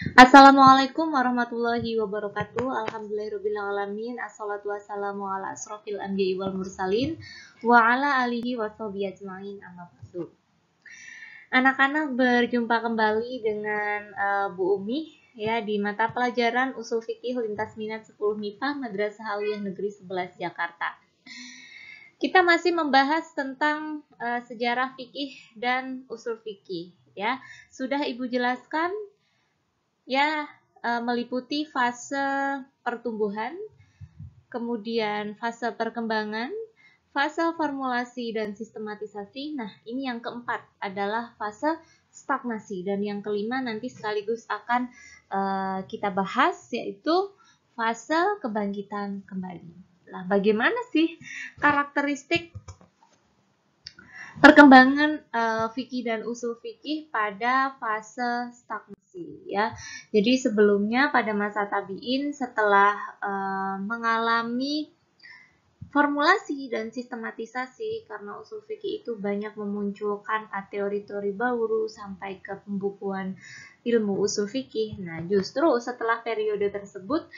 Assalamualaikum warahmatullahi wabarakatuh. Alhamdulillahirrabbilalamin. Assalatu wassalamu ala asrofil anbiya'i wal mursalin wa ala alihi wa sahbihi ajma'in, amma ba'du. Anak-anak, berjumpa kembali dengan Bu Umi ya di mata pelajaran Ushul Fikih Lintas Minat 10 MIPA Madrasah Aliyah Negeri 11 Jakarta. Kita masih membahas tentang sejarah fikih dan usul fikih ya. Sudah Ibu jelaskan ya, meliputi fase pertumbuhan, kemudian fase perkembangan, fase formulasi dan sistematisasi. Nah, ini yang keempat adalah fase stagnasi, dan yang kelima nanti sekaligus akan kita bahas, yaitu fase kebangkitan kembali. Nah, bagaimana sih karakteristik perkembangan fikih dan usul fikih pada fase stagnasi ya. Jadi sebelumnya pada masa tabi'in, setelah mengalami formulasi dan sistematisasi, karena usul fikih itu banyak memunculkan teori-teori baru sampai ke pembukuan ilmu usul fikih. Nah, justru setelah periode tersebut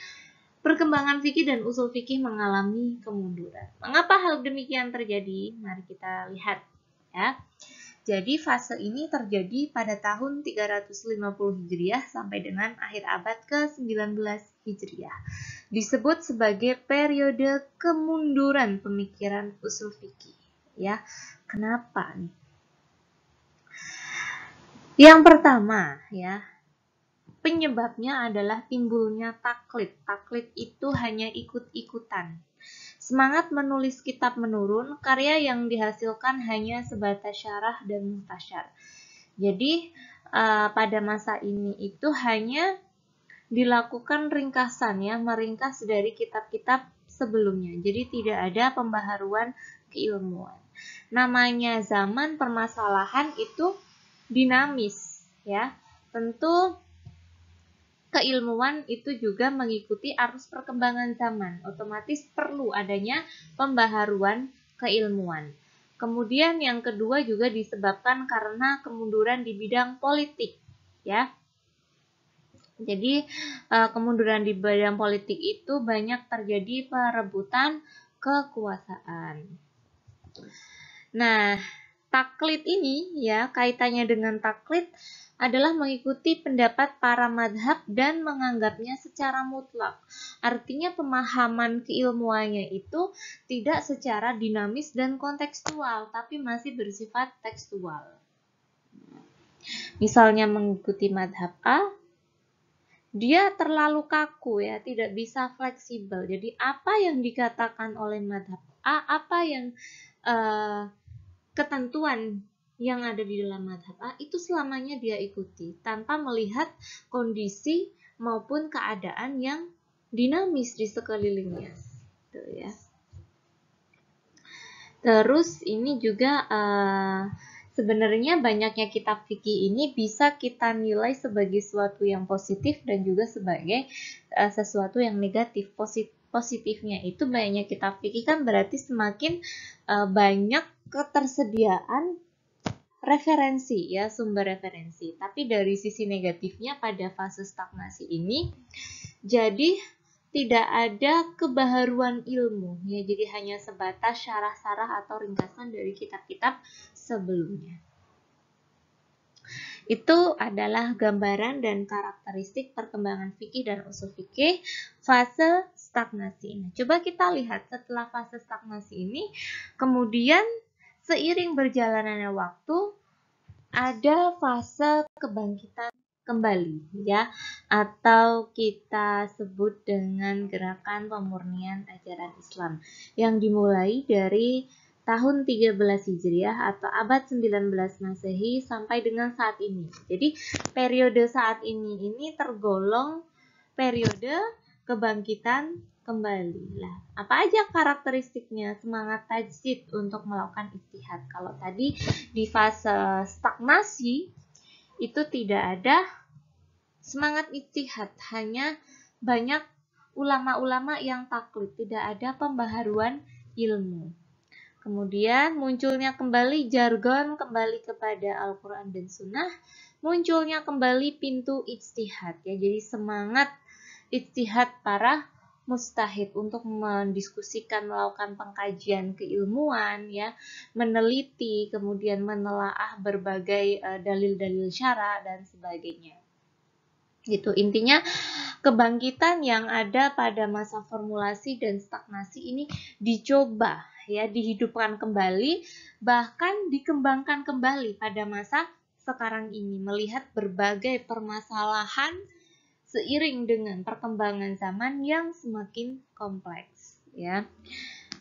perkembangan fikih dan usul fikih mengalami kemunduran. Mengapa hal demikian terjadi? Mari kita lihat ya. Jadi fase ini terjadi pada tahun 350 Hijriah sampai dengan akhir abad ke-19 Hijriah. Disebut sebagai periode kemunduran pemikiran usul fikih ya. Kenapa nih? Yang pertama ya, penyebabnya adalah timbulnya taklid. Taklid itu hanya ikut-ikutan. Semangat menulis kitab menurun, karya yang dihasilkan hanya sebatas syarah dan muhtasyar. Jadi pada masa ini itu hanya dilakukan ringkasan ya, meringkas dari kitab-kitab sebelumnya. Jadi tidak ada pembaharuan keilmuan. Namanya zaman permasalahan itu dinamis ya. Tentu keilmuan itu juga mengikuti arus perkembangan zaman, otomatis perlu adanya pembaharuan keilmuan. Kemudian yang kedua juga disebabkan karena kemunduran di bidang politik ya. Jadi kemunduran di bidang politik itu banyak terjadi perebutan kekuasaan. Nah, taklid ini ya, kaitannya dengan taklid adalah mengikuti pendapat para madhab dan menganggapnya secara mutlak. Artinya pemahaman keilmuannya itu tidak secara dinamis dan kontekstual, tapi masih bersifat tekstual. Misalnya mengikuti madhab A, dia terlalu kaku ya, tidak bisa fleksibel. Jadi apa yang dikatakan oleh madhab A, apa yang ketentuan yang ada di dalam madhab A, itu selamanya dia ikuti tanpa melihat kondisi maupun keadaan yang dinamis di sekelilingnya. Gitu ya. Terus ini juga sebenarnya banyaknya kitab fikih ini bisa kita nilai sebagai sesuatu yang positif dan juga sebagai sesuatu yang negatif. Positifnya itu banyaknya kitab fikih kan berarti semakin banyak ketersediaan referensi ya, sumber referensi. Tapi dari sisi negatifnya pada fase stagnasi ini jadi tidak ada kebaharuan ilmu ya, jadi hanya sebatas syarah-syarah atau ringkasan dari kitab-kitab sebelumnya. Itu adalah gambaran dan karakteristik perkembangan fikih dan usul fikih fase stagnasi. Nah, coba kita lihat setelah fase stagnasi ini, kemudian seiring berjalannya waktu ada fase kebangkitan kembali ya, atau kita sebut dengan gerakan pemurnian ajaran Islam yang dimulai dari tahun 13 Hijriah atau abad 19 Masehi sampai dengan saat ini. Jadi periode saat ini tergolong periode kebangkitan kembali. Lah, apa aja karakteristiknya? Semangat tajdid untuk melakukan ijtihad. Kalau tadi di fase stagnasi itu tidak ada semangat ijtihad, hanya banyak ulama-ulama yang taklid, tidak ada pembaharuan ilmu. Kemudian munculnya kembali jargon kembali kepada Al-Quran dan Sunnah, munculnya kembali pintu ijtihad ya. Jadi semangat ijtihad para mustahid untuk mendiskusikan, melakukan pengkajian keilmuan ya, meneliti, kemudian menelaah berbagai dalil-dalil syara dan sebagainya. Gitu intinya, kebangkitan yang ada pada masa formulasi dan stagnasi ini dicoba ya, dihidupkan kembali, bahkan dikembangkan kembali pada masa sekarang ini, melihat berbagai permasalahan seiring dengan perkembangan zaman yang semakin kompleks ya.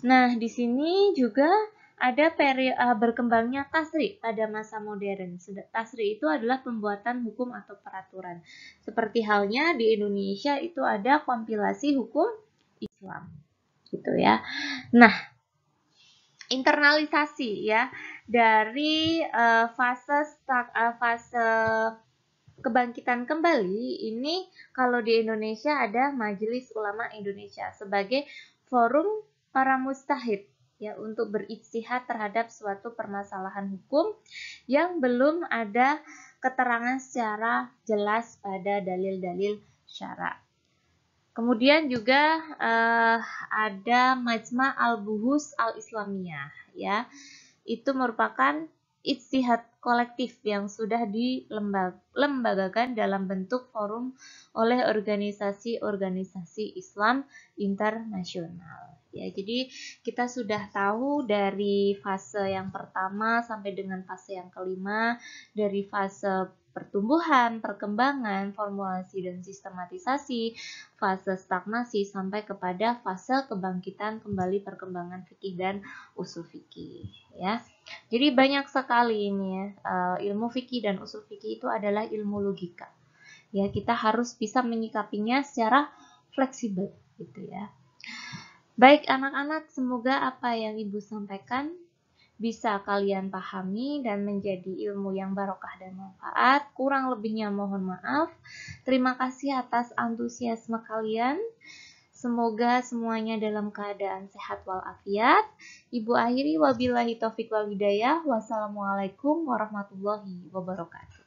Nah, di sini juga ada berkembangnya tasri pada masa modern. Tasri itu adalah pembuatan hukum atau peraturan. Seperti halnya di Indonesia itu ada kompilasi hukum Islam, gitu ya. Nah, internalisasi ya dari fase kebangkitan kembali ini, kalau di Indonesia ada Majelis Ulama Indonesia sebagai forum para mustahid ya, untuk berijtihad terhadap suatu permasalahan hukum yang belum ada keterangan secara jelas pada dalil-dalil syara. Kemudian juga ada Majma' al-Buhus al-Islamiyah ya. Itu merupakan ijtihad kolektif yang sudah dilembagakan dalam bentuk forum oleh organisasi-organisasi Islam internasional. Ya, jadi kita sudah tahu dari fase yang pertama sampai dengan fase yang kelima, dari fase pertumbuhan, perkembangan, formulasi dan sistematisasi, fase stagnasi sampai kepada fase kebangkitan kembali perkembangan fikih dan usul fikih ya. Jadi banyak sekali ini ya, ilmu fikih dan usul fikih itu adalah ilmu logika. Ya, kita harus bisa menyikapinya secara fleksibel gitu ya. Baik anak-anak, semoga apa yang Ibu sampaikan bisa kalian pahami dan menjadi ilmu yang barokah dan manfaat. Kurang lebihnya mohon maaf. Terima kasih atas antusiasme kalian. Semoga semuanya dalam keadaan sehat walafiat. Ibu akhiri wabillahi taufik wal hidayah. Wassalamualaikum warahmatullahi wabarakatuh.